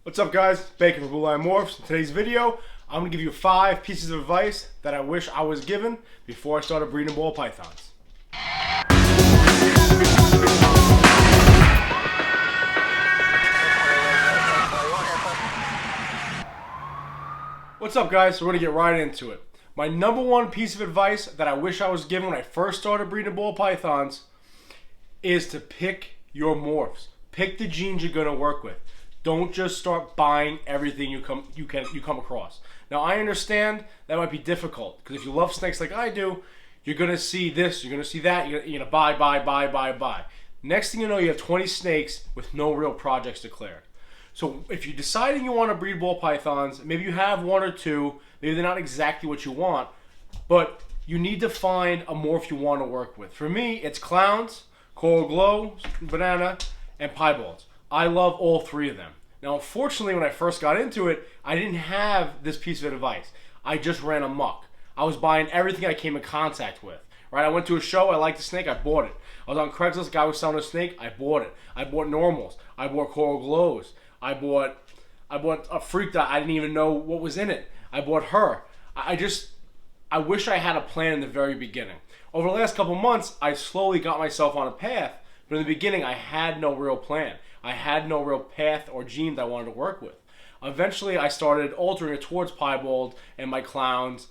What's up, guys? Bacon from Blue Line Morphs. In today's video, I'm going to give you 5 pieces of advice that I wish I was given before I started breeding ball pythons. What's up, guys? So we're going to get right into it. My number one piece of advice that I wish I was given when I first started breeding ball pythons is to pick your morphs. Pick the genes you're going to work with. Don't just start buying everything you come across. Now, I understand that might be difficult because if you love snakes like I do, you're gonna see this, you're gonna see that, you're gonna buy. Next thing you know, you have 20 snakes with no real projects declared. So if you're deciding you want to breed ball pythons, maybe you have 1 or 2, maybe they're not exactly what you want, but you need to find a morph you want to work with. For me, it's clowns, coral glow, banana, and piebalds. I love all 3 of them. Now, unfortunately, when I first got into it, I didn't have this piece of advice. I just ran amok. I was buying everything I came in contact with. Right? I went to a show, I liked the snake, I bought it. I was on Craigslist, guy was selling a snake, I bought it. I bought normals, I bought coral glows, I bought a freak that I didn't even know what was in it. I bought her. I wish I had a plan in the very beginning. Over the last couple months, I slowly got myself on a path, but in the beginning, I had no real plan. I had no real path or gene that I wanted to work with. Eventually, I started altering it towards piebald and my clowns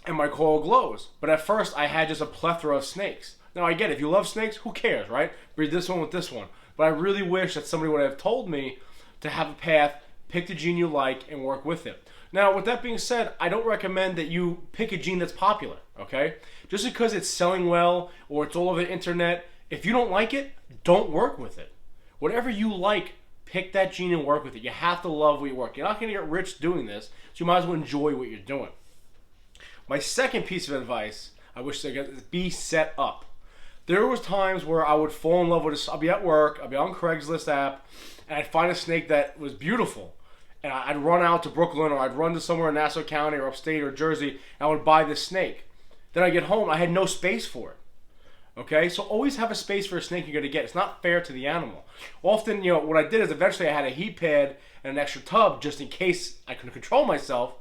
and my coral glows. But at first, I had just a plethora of snakes. Now, I get it. If you love snakes, who cares, right? Breed this one with this one. But I really wish that somebody would have told me to have a path, pick the gene you like, and work with it. Now, with that being said, I don't recommend that you pick a gene that's popular, okay? Just because it's selling well or it's all over the internet, if you don't like it, don't work with it. Whatever you like, pick that gene and work with it. You have to love what you work. You're not going to get rich doing this, so you might as well enjoy what you're doing. My second piece of advice I wish to get is be set up. There was times where I would fall in love with I'll be at work, I'll be on Craigslist app, and I'd find a snake that was beautiful. And I'd run out to Brooklyn or I'd run to somewhere in Nassau County or upstate or Jersey, and I would buy this snake. Then I get home, I had no space for it. Okay, so always have a space for a snake you're going to get. It's not fair to the animal. Often, what I did is eventually I had a heat pad and an extra tub just in case I couldn't control myself.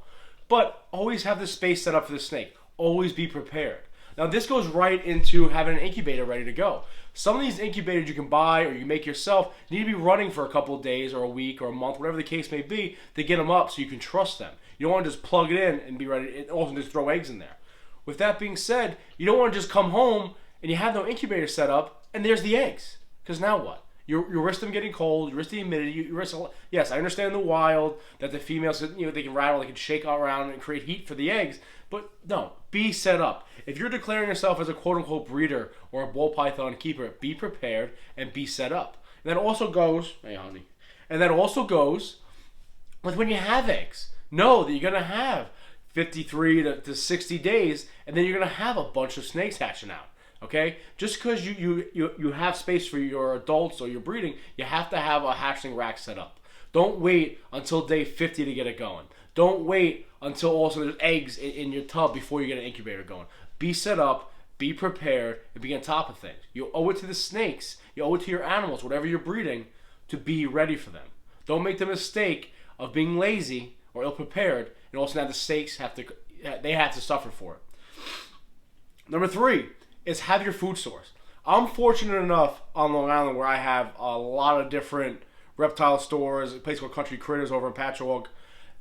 But always have the space set up for the snake. Always be prepared. Now, this goes right into having an incubator ready to go. Some of these incubators you can buy or you make yourself need to be running for a couple of days or a week or a month, whatever the case may be, to get them up so you can trust them. You don't want to just plug it in and be ready and also just throw eggs in there. With that being said, you don't want to just come home and you have no incubator set up, and there's the eggs. Because now what? You risk them getting cold, you risk the humidity, you risk... Yes, I understand in the wild that the females, they can rattle, they can shake around and create heat for the eggs, but no, be set up. If you're declaring yourself as a quote-unquote breeder or a ball python keeper, be prepared and be set up. And that also goes... Hey, honey. And that also goes with when you have eggs. Know that you're going to have 53 to 60 days, and then you're going to have a bunch of snakes hatching out. Okay, just because you have space for your adults or your breeding, you have to have a hatchling rack set up. Don't wait until day 50 to get it going. Don't wait until also there's eggs in your tub before you get an incubator going. Be set up, be prepared, and be on top of things. You owe it to the snakes, you owe it to your animals, whatever you're breeding, to be ready for them. Don't make the mistake of being lazy or ill-prepared, and also now the snakes have to suffer for it. Number 3. Is have your food source. I'm fortunate enough on Long Island where I have a lot of different reptile stores, a place called Country Critters over in Patchogue,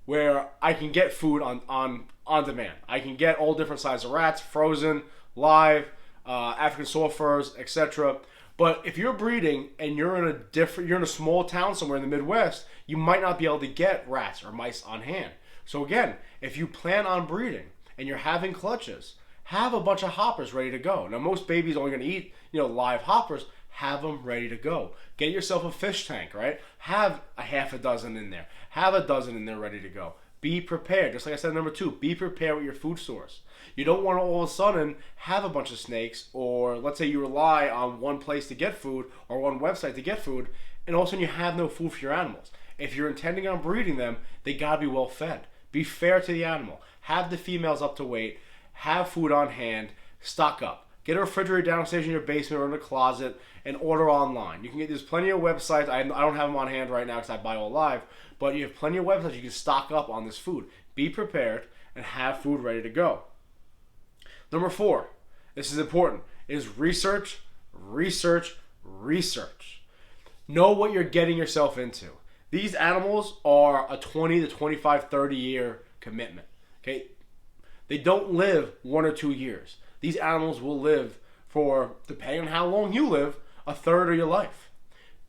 where I can get food on demand. I can get all different sizes of rats, frozen, live, African soft furs, etc. But if you're breeding and you're in a small town somewhere in the Midwest, you might not be able to get rats or mice on hand. So again, if you plan on breeding and you're having clutches, have a bunch of hoppers ready to go. Now, most babies are only going to eat, live hoppers. Have them ready to go. Get yourself a fish tank, right? Have a half a dozen in there. Have a dozen in there ready to go. Be prepared. Just like I said, number 2, be prepared with your food source. You don't want to all of a sudden have a bunch of snakes, or let's say you rely on one place to get food or one website to get food, and all of a sudden you have no food for your animals. If you're intending on breeding them, they got to be well fed. Be fair to the animal. Have the females up to weight. Have food on hand, stock up. Get a refrigerator downstairs in your basement or in a closet and order online. You can get, there's plenty of websites. I don't have them on hand right now because I buy all live, but you have plenty of websites you can stock up on this food. Be prepared and have food ready to go. Number 4, this is important, is research, research, research. Know what you're getting yourself into. These animals are a 20 to 25, 30 year commitment. Okay? They don't live 1 or 2 years. These animals will live for, depending on how long you live, a third of your life.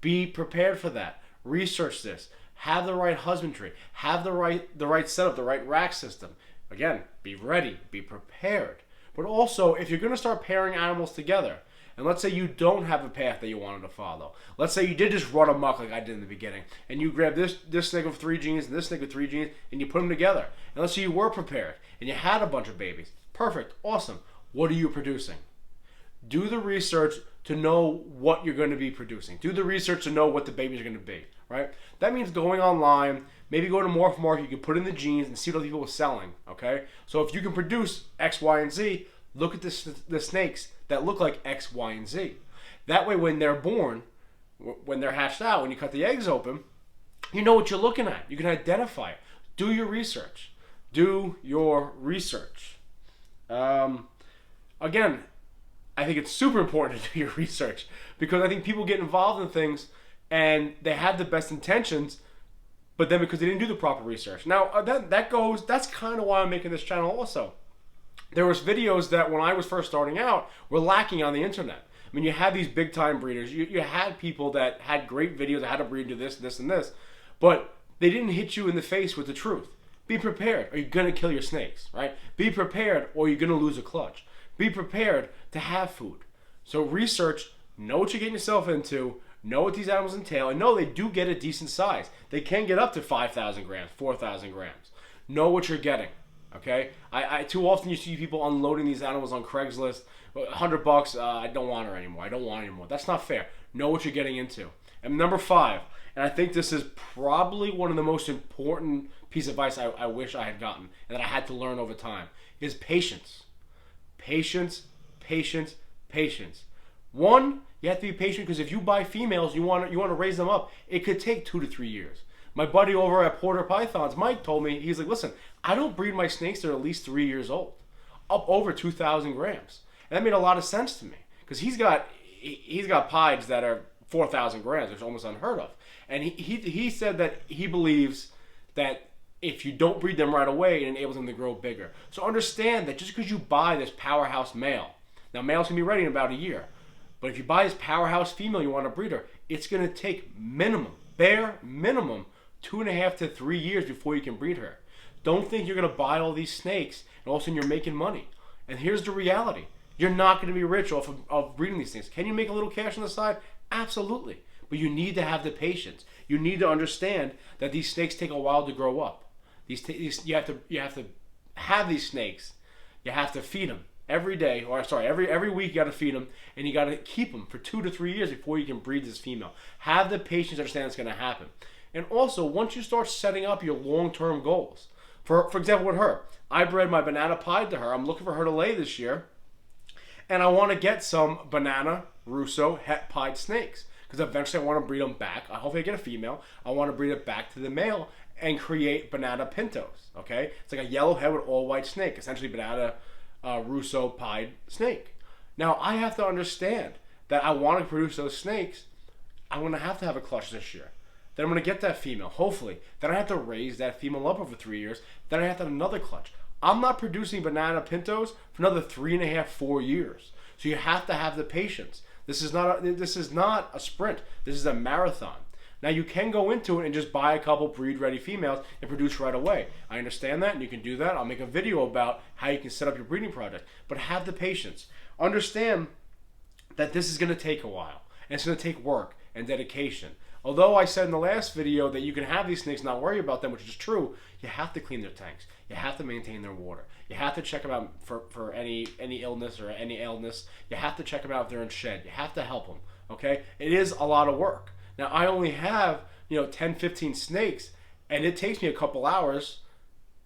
Be prepared for that. Research this. Have the right husbandry. Have the right setup, the right rack system. Again, be ready. Be prepared. But also, if you're going to start pairing animals together, and let's say you don't have a path that you wanted to follow. Let's say you did just run amok like I did in the beginning, and you grabbed this snake with 3 genes and this snake with 3 genes, and you put them together. And let's say you were prepared, and you had a bunch of babies. Perfect. Awesome. What are you producing? Do the research to know what you're going to be producing. Do the research to know what the babies are going to be, right? That means going online, maybe go to Morph Market, you can put in the genes and see what other people are selling, okay? So if you can produce X, Y, and Z, look at the snakes that look like X, Y, and Z. That way when they're born, when they're hatched out, when you cut the eggs open, you know what you're looking at. You can identify it. Do your research. Do your research. Again, I think it's super important to do your research because I think people get involved in things and they have the best intentions, but then because they didn't do the proper research. Now, that's kind of why I'm making this channel also. There was videos that when I was first starting out were lacking on the internet. I mean, you had these big time breeders. You had people that had great videos, how to breed, do this, this, and this, but they didn't hit you in the face with the truth. Be prepared or you're going to kill your snakes, right? Be prepared or you're going to lose a clutch. Be prepared to have food. So research, know what you're getting yourself into, know what these animals entail, and know they do get a decent size. They can get up to 5,000 grams, 4,000 grams. Know what you're getting, okay? I too often you see people unloading these animals on Craigslist, $100, I don't want her anymore, I don't want her anymore. That's not fair. Know what you're getting into. And number 5, and I think this is probably one of the most important piece of advice I wish I had gotten and that I had to learn over time, is patience. Patience, patience, patience. One, you have to be patient because if you buy females, you want to raise them up. It could take 2 to 3 years. My buddy over at Porter Pythons, Mike, told me, he's like, listen, I don't breed my snakes that are at least 3 years old, up over 2,000 grams. And that made a lot of sense to me because he's got pieds that are 4,000 grams, which is almost unheard of. And he said that he believes that if you don't breed them right away, it enables them to grow bigger. So understand that just because you buy this powerhouse male, now males can be ready in about a year, but if you buy this powerhouse female, you want to breed her, it's going to take bare minimum, 2.5 to 3 years before you can breed her. Don't think you're going to buy all these snakes and all of a sudden you're making money. And here's the reality. You're not going to be rich off of breeding these things. Can you make a little cash on the side? Absolutely. But you need to have the patience. You need to understand that these snakes take a while to grow up. You have to have these snakes. You have to feed them every day, or sorry, every week you got to feed them, and you got to keep them for 2 to 3 years before you can breed this female. Have the patience to understand it's going to happen. And also, once you start setting up your long-term goals, for example, with her, I bred my banana pied to her. I'm looking for her to lay this year, and I want to get some banana, Russo, het pied snakes because eventually I want to breed them back. Hopefully I get a female. I want to breed it back to the male and create banana pintos, okay? It's like a yellow head with all white snake, essentially banana Russo pied snake. Now, I have to understand that I want to produce those snakes. I'm going to have a clutch this year. Then I'm going to get that female, hopefully. Then I have to raise that female up over 3 years. Then I have to have another clutch. I'm not producing banana pintos for another 3.5, 4 years. So you have to have the patience. This is not a sprint. This is a marathon. Now, you can go into it and just buy a couple breed-ready females and produce right away. I understand that, and you can do that. I'll make a video about how you can set up your breeding project. But have the patience. Understand that this is going to take a while, and it's going to take work and dedication. Although I said in the last video that you can have these snakes, not worry about them, which is true, you have to clean their tanks. You have to maintain their water. You have to check them out for any illness or any illness. You have to check them out if they're in shed. You have to help them, okay? It is a lot of work. Now, I only have, 10, 15 snakes, and it takes me a couple hours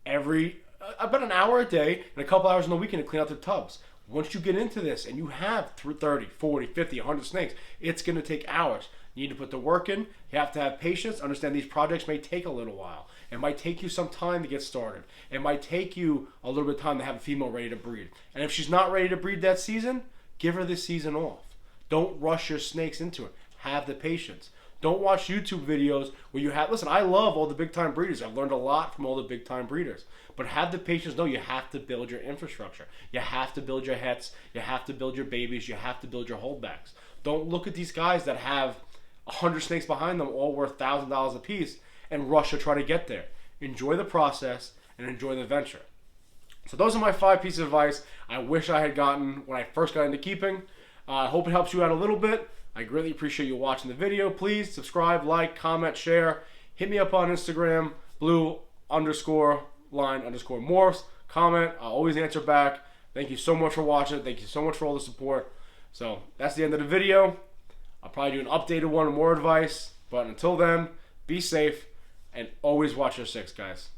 about an hour a day and a couple hours in the weekend to clean out the tubs. Once you get into this and you have 30, 40, 50, 100 snakes, it's going to take hours. You need to put the work in. You have to have patience. Understand these projects may take a little while. It might take you some time to get started. It might take you a little bit of time to have a female ready to breed. And if she's not ready to breed that season, give her this season off. Don't rush your snakes into it. Have the patience. Don't watch YouTube videos where you have, listen, I love all the big time breeders. I've learned a lot from all the big time breeders. But have the patience. No, you have to build your infrastructure. You have to build your hets. You have to build your babies. You have to build your holdbacks. Don't look at these guys that have 100 snakes behind them, all worth $1,000 a piece, and rush to try to get there. Enjoy the process and enjoy the venture. So those are my 5 pieces of advice I wish I had gotten when I first got into keeping. I hope it helps you out a little bit. I greatly appreciate you watching the video. Please subscribe, like, comment, share. Hit me up on Instagram, blue_line_morphs. Comment. I'll always answer back. Thank you so much for watching. Thank you so much for all the support. So that's the end of the video. I'll probably do an updated one with more advice. But until then, be safe and always watch your 6, guys.